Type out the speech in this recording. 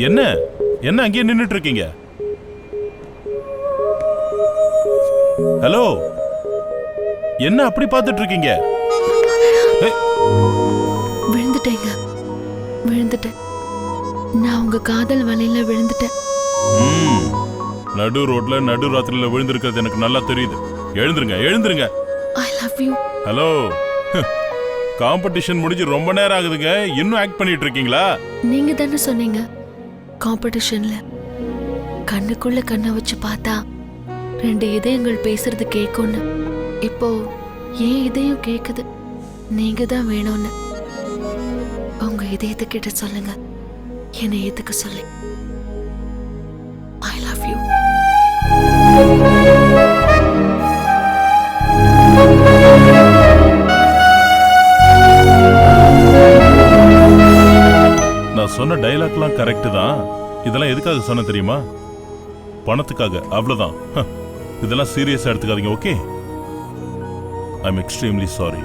என்ன என்ன அங்கேயே நின்னுட்டு இருக்கீங்க? ஹலோ, என்ன அப்படி பார்த்துட்டு இருக்கீங்க? விழுந்துட்டேங்க, விழுந்துட்டேன். நான் உங்க காதல் வலையில விழுந்துட்டேன். நடு ரோட்ல நடு ராத்திரில விழுந்திருக்கிறது எனக்கு நல்லா தெரியுது. எழுந்துருங்க, எழுந்துருங்க. I love you. Hello, competition முடிஞ்சு ரொம்ப நேரம் ஆகுதுங்க, இன்னும் ஆக்ட் பண்ணிட்டு இருக்கீங்களா? நீங்க தானே சொன்னீங்க காம்படிஷன்ல கண்ணுக்குள்ள கண்ணை வச்சு பார்த்தா 2 இதயங்கள் பேசுறது கேட்கும்னு. இப்போ ஏன் இதயம் கேக்குது, நீங்க தான் வேணும்னு. உங்க இதயத்துக்கிட்ட சொல்லுங்க, என்னை ஏத்துக்க சொல்லி. ஐ லவ் யூ. நான் சொன்ன டைலாக்லாம் கரெக்ட் தான். இதெல்லாம் எதுக்காக சொன்ன தெரியுமா? பணத்துக்காக, அவ்வளவுதான். இதெல்லாம் சீரியஸா எடுத்துக்காதீங்க, okay? I am extremely sorry.